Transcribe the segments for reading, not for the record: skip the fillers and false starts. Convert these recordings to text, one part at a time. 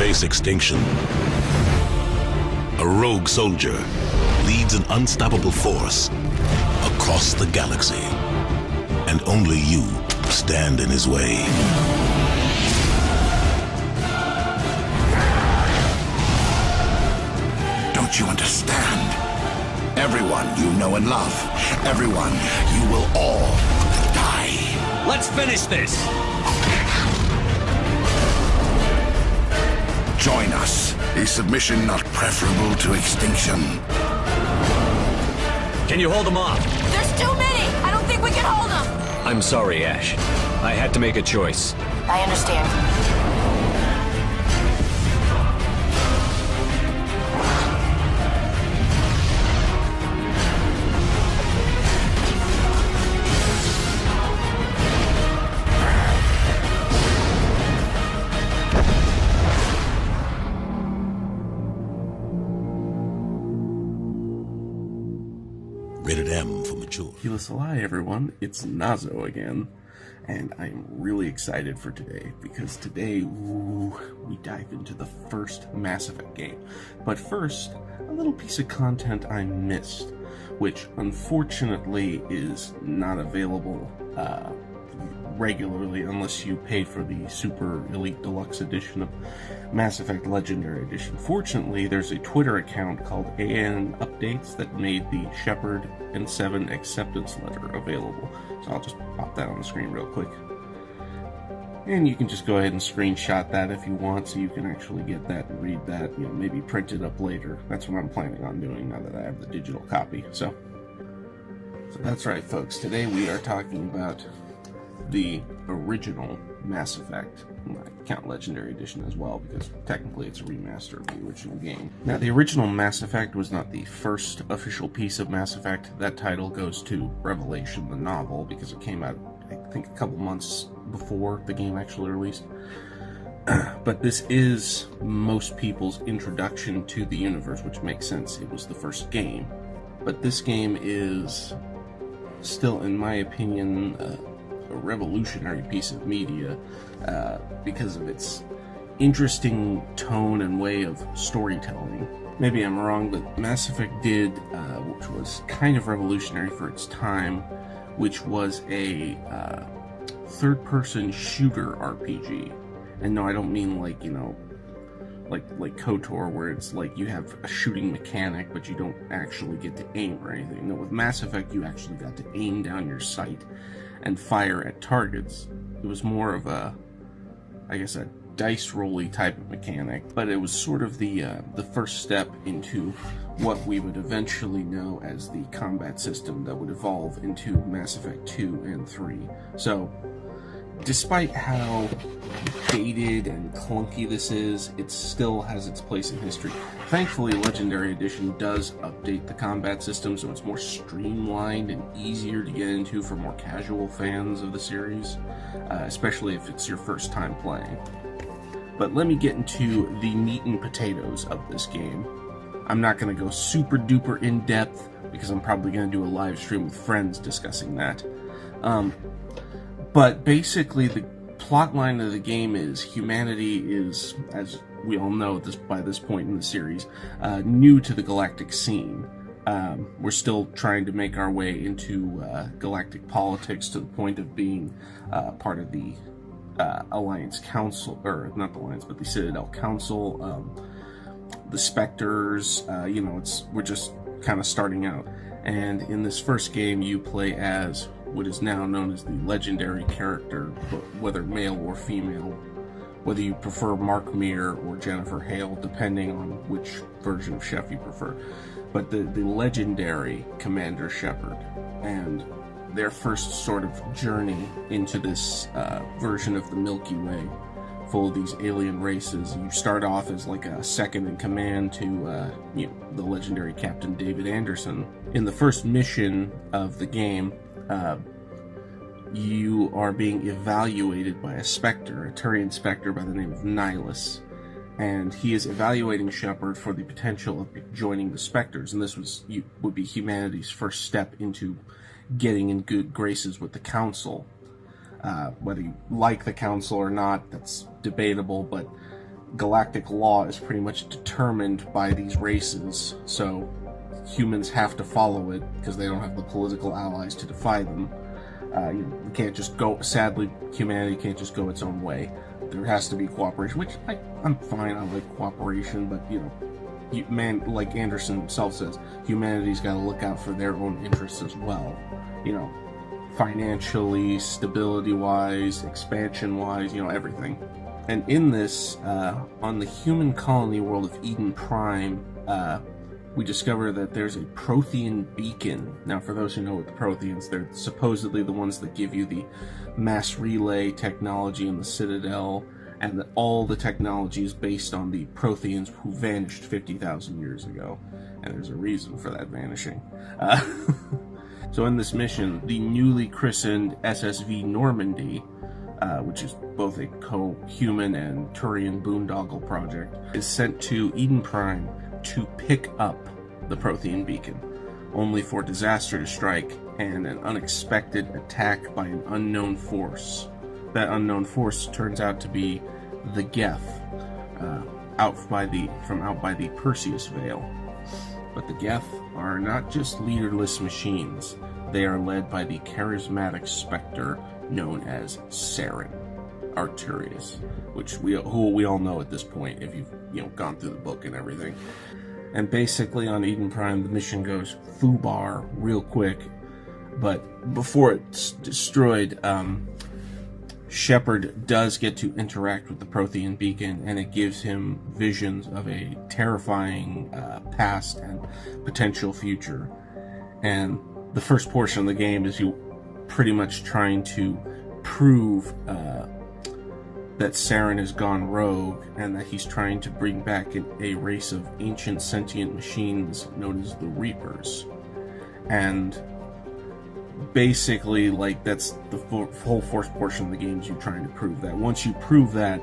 face extinction. A rogue soldier leads an unstoppable force across the galaxy, and only you stand in his way. Don't you understand? Everyone you know and love, everyone, you will all die. Let's finish this! Join us. Is submission not preferable to extinction? Can you hold them off? There's too many! I don't think we can hold them! I'm sorry, Ash. I had to make a choice. I understand. Rated M for mature. Hi everyone, it's Nazo again, and I'm really excited for today, because today, we dive into the first Mass Effect game. But first, a little piece of content I missed, which unfortunately is not available regularly unless you pay for the Super Elite Deluxe Edition of Mass Effect Legendary Edition. Fortunately, there's a Twitter account called AN Updates that made the Shepard and 7 acceptance letter available. So I'll just pop that on the screen real quick. And you can just go ahead and screenshot that if you want, so you can actually get that and read that, maybe print it up later. That's what I'm planning on doing now that I have the digital copy. So that's right, folks. Today we are talking about the original Mass Effect. I count Legendary Edition as well, because technically it's a remaster of the original game. Now, the original Mass Effect was not the first official piece of Mass Effect. That title goes to Revelation, the novel, because it came out, I think, a couple months before the game actually released. But this is most people's introduction to the universe, which makes sense. It was the first game. But this game is still, in my opinion, a revolutionary piece of media because of its interesting tone and way of storytelling. Maybe I'm wrong, but Mass Effect did, which was kind of revolutionary for its time, which was a third-person shooter RPG. And no, I don't mean like, like KOTOR, where it's like you have a shooting mechanic, but you don't actually get to aim or anything. No, with Mass Effect, you actually got to aim down your sight and fire at targets. It was more of a, I guess, a dice rolly type of mechanic, but it was sort of the first step into what we would eventually know as the combat system that would evolve into Mass Effect 2 and 3. So, despite how dated and clunky this is, it still has its place in history. Thankfully, Legendary Edition does update the combat system, so it's more streamlined and easier to get into for more casual fans of the series, especially if it's your first time playing. But let me get into the meat and potatoes of this game. I'm not going to go super duper in depth, because I'm probably going to do a live stream with friends discussing that. But basically, the plot line of the game is humanity is, as we all know by this point in the series, new to the galactic scene. We're still trying to make our way into galactic politics to the point of being part of the Alliance Council, or not the Alliance, but the Citadel Council, the Spectres. We're just kind of starting out. And in this first game, you play as what is now known as the legendary character, whether male or female, whether you prefer Mark Meer or Jennifer Hale, depending on which version of Chef you prefer. But the legendary Commander Shepard, and their first sort of journey into this version of the Milky Way, full of these alien races. You start off as like a second in command to the legendary Captain David Anderson. In the first mission of the game, you are being evaluated by a Spectre, a Turian Spectre by the name of Nihilus, and he is evaluating Shepard for the potential of joining the Spectres, and this would be humanity's first step into getting in good graces with the Council. Whether you like the Council or not, that's debatable, but galactic law is pretty much determined by these races, so humans have to follow it because they don't have the political allies to defy them. You can't just go, sadly, humanity can't just go its own way. There has to be cooperation, which I'm fine, I like cooperation, but, like Anderson himself says, humanity's got to look out for their own interests as well. Financially, stability-wise, expansion-wise, everything. And in this, on the human colony world of Eden Prime, we discover that there's a Prothean beacon. Now, for those who know what the Protheans, they're supposedly the ones that give you the mass relay technology in the Citadel, and that all the technology is based on the Protheans who vanished 50,000 years ago. And there's a reason for that vanishing. So in this mission, the newly christened SSV Normandy, which is both a co-human and Turian boondoggle project, is sent to Eden Prime to pick up the Prothean beacon, only for disaster to strike and an unexpected attack by an unknown force. That unknown force turns out to be the Geth, out by the Perseus Veil. But the Geth are not just leaderless machines. They are led by the charismatic specter known as Saren Arturius, who we all know at this point if you've gone through the book and everything. And basically on Eden Prime, the mission goes foobar real quick, but before it's destroyed, Shepard does get to interact with the Prothean beacon, and it gives him visions of a terrifying past and potential future. And the first portion of the game is you pretty much trying to prove that Saren has gone rogue, and that he's trying to bring back a race of ancient sentient machines known as the Reapers. And basically, that's the whole first portion of the game, is you trying to prove that. Once you prove that,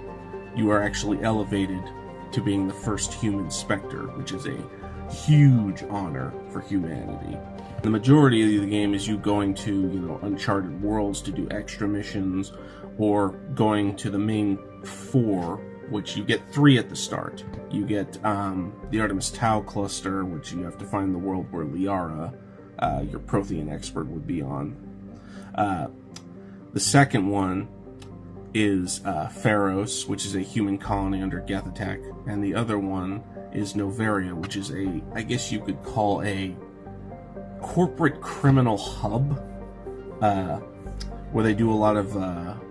you are actually elevated to being the first human Spectre, which is a huge honor for humanity. The majority of the game is you going to, uncharted worlds to do extra missions, or going to the main 4, which you get 3 at the start. You get the Artemis Tau cluster, which you have to find the world where Liara, your Prothean expert, would be on. The second one is Pharos, which is a human colony under Geth attack, and the other one is Novaria, which is I guess you could call a corporate criminal hub, where they do a lot of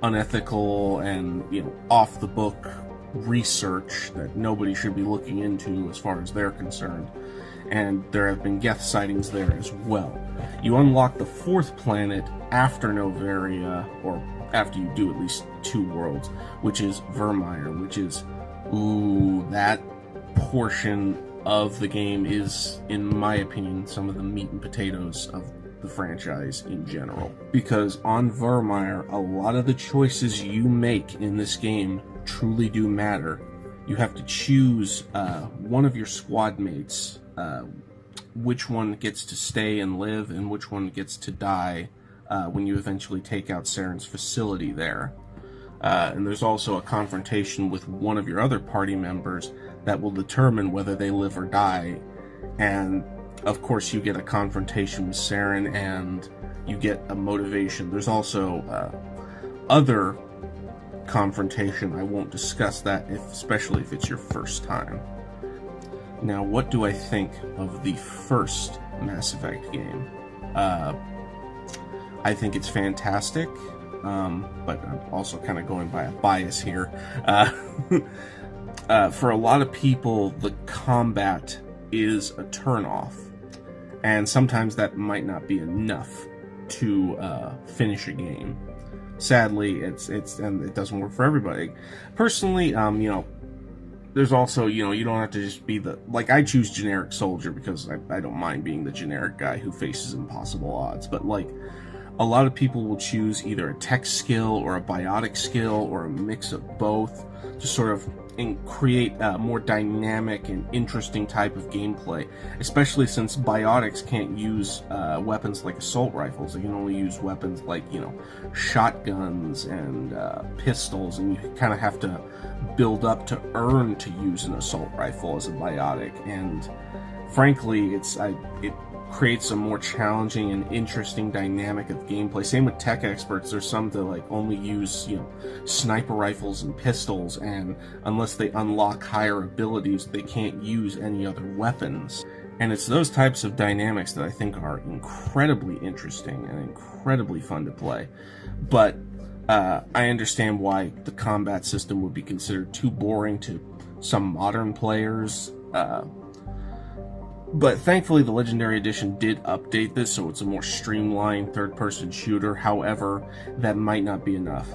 unethical and off-the-book research that nobody should be looking into as far as they're concerned. And there have been Geth sightings there as well. You unlock the 4th planet after Novaria, or after you do at least 2 worlds, which is Vermeer, which is, that portion of the game is, in my opinion, some of the meat and potatoes of the franchise in general. Because on Vermeer, a lot of the choices you make in this game truly do matter. You have to choose one of your squad mates, which one gets to stay and live, and which one gets to die when you eventually take out Saren's facility there. And there's also a confrontation with one of your other party members that will determine whether they live or die. And of course you get a confrontation with Saren, and you get a motivation. There's also other confrontation. I won't discuss that, especially if it's your first time. Now, what do I think of the first Mass Effect game? I think it's fantastic, but I'm also kind of going by a bias here. For a lot of people, the combat is a turnoff, and sometimes that might not be enough to finish a game. Sadly, and it doesn't work for everybody. Personally, there's also, you don't have to just be I choose generic soldier because I don't mind being the generic guy who faces impossible odds. But, A lot of people will choose either a tech skill or a biotic skill or a mix of both to sort of create a more dynamic and interesting type of gameplay, especially since biotics can't use weapons like assault rifles. They can only use weapons like, shotguns and pistols, and you kind of have to build up to earn to use an assault rifle as a biotic. And frankly, it creates a more challenging and interesting dynamic of gameplay. Same with tech experts. There's some that like only use sniper rifles and pistols, and unless they unlock higher abilities, they can't use any other weapons. And it's those types of dynamics that I think are incredibly interesting and incredibly fun to play. But I understand why the combat system would be considered too boring to some modern players. But thankfully, the Legendary Edition did update this, so it's a more streamlined third-person shooter. However, that might not be enough.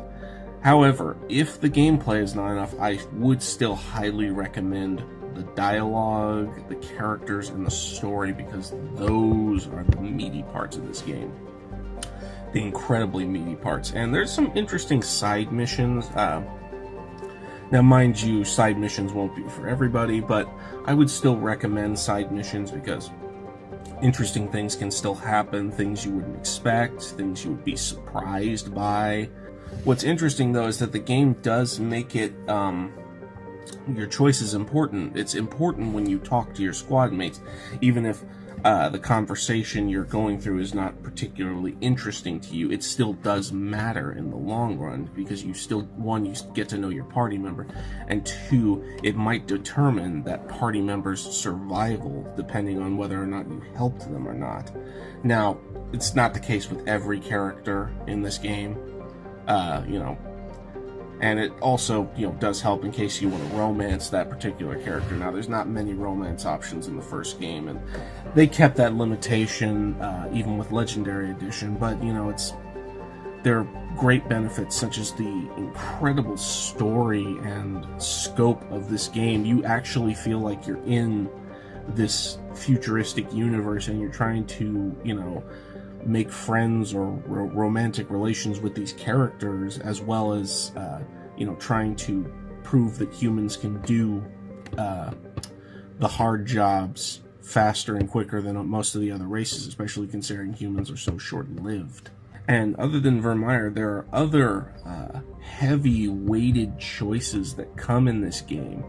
However, if the gameplay is not enough, I would still highly recommend the dialogue, the characters, and the story, because those are the meaty parts of this game. The incredibly meaty parts. And there's some interesting side missions. Now, mind you, side missions won't be for everybody, but I would still recommend side missions because interesting things can still happen, things you wouldn't expect, things you would be surprised by. What's interesting, though, is that the game does make it, your choice is important. It's important when you talk to your squad mates, even if the conversation you're going through is not particularly interesting to you. It still does matter in the long run, because you still, one, you get to know your party member, and two, it might determine that party member's survival depending on whether or not you helped them or not. Now, it's not the case with every character in this game, and it also, does help in case you want to romance that particular character. Now, there's not many romance options in the first game, and they kept that limitation even with Legendary Edition, but, there are great benefits, such as the incredible story and scope of this game. You actually feel like you're in this futuristic universe, and you're trying to, make friends or romantic relations with these characters, as well as trying to prove that humans can do the hard jobs faster and quicker than most of the other races, especially considering humans are so short-lived. And other than Vermeer, there are other heavy weighted choices that come in this game,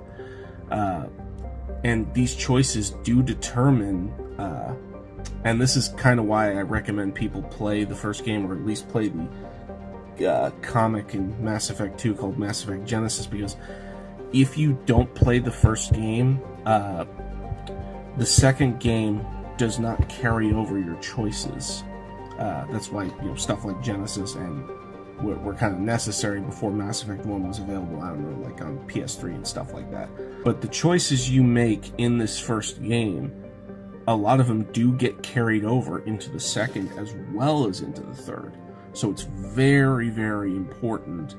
and these choices do determine and this is kind of why I recommend people play the first game, or at least play the comic in Mass Effect 2 called Mass Effect Genesis, because if you don't play the first game, the second game does not carry over your choices. That's why stuff like Genesis and were kind of necessary before Mass Effect 1 was available, I don't know, like on PS3 and stuff like that. But the choices you make in this first game, a lot of them do get carried over into the second as well as into the third. So it's very, very important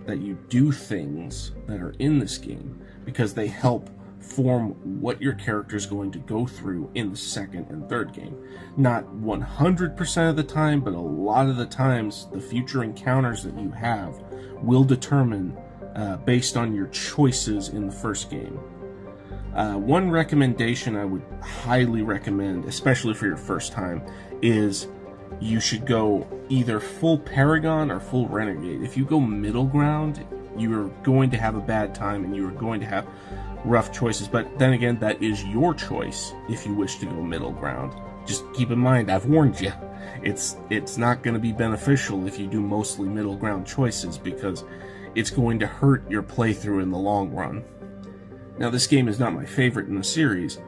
that you do things that are in this game, because they help form what your character is going to go through in the second and third game. Not 100% of the time, but a lot of the times, the future encounters that you have will determine based on your choices in the first game. One recommendation I would highly recommend, especially for your first time, is you should go either full Paragon or full Renegade. If you go middle ground, you are going to have a bad time and you are going to have rough choices. But then again, that is your choice if you wish to go middle ground. Just keep in mind, I've warned you, it's not going to be beneficial if you do mostly middle ground choices, because it's going to hurt your playthrough in the long run. Now, this game is not my favorite in the series,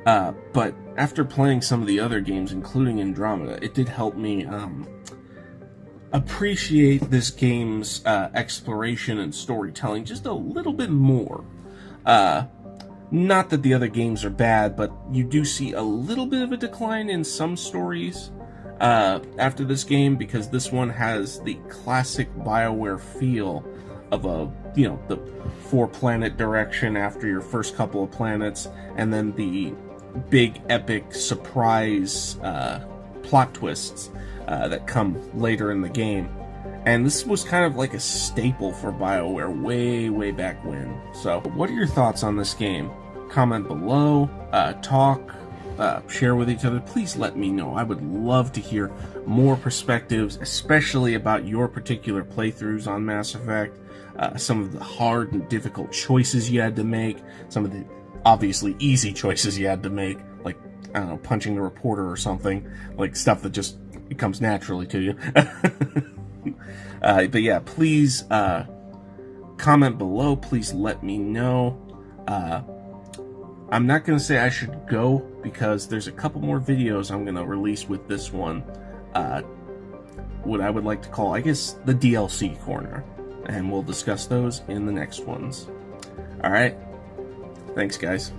but after playing some of the other games, including Andromeda, it did help me appreciate this game's exploration and storytelling just a little bit more. Not that the other games are bad, but you do see a little bit of a decline in some stories after this game, because this one has the classic BioWare feel of the 4-planet direction after your first couple of planets, and then the big epic surprise plot twists that come later in the game. And this was kind of like a staple for BioWare way back when. So, what are your thoughts on this game? Comment below, talk, share with each other. Please let me know. I would love to hear more perspectives, especially about your particular playthroughs on Mass Effect, some of the hard and difficult choices you had to make, some of the obviously easy choices you had to make, like, I don't know, punching the reporter or something, like stuff that just it comes naturally to you. But yeah, please comment below. Please let me know. I'm not going to say I should go, because there's a couple more videos I'm going to release with this one. What I would like to call, I guess, the DLC corner. And we'll discuss those in the next ones. Alright. Thanks, guys.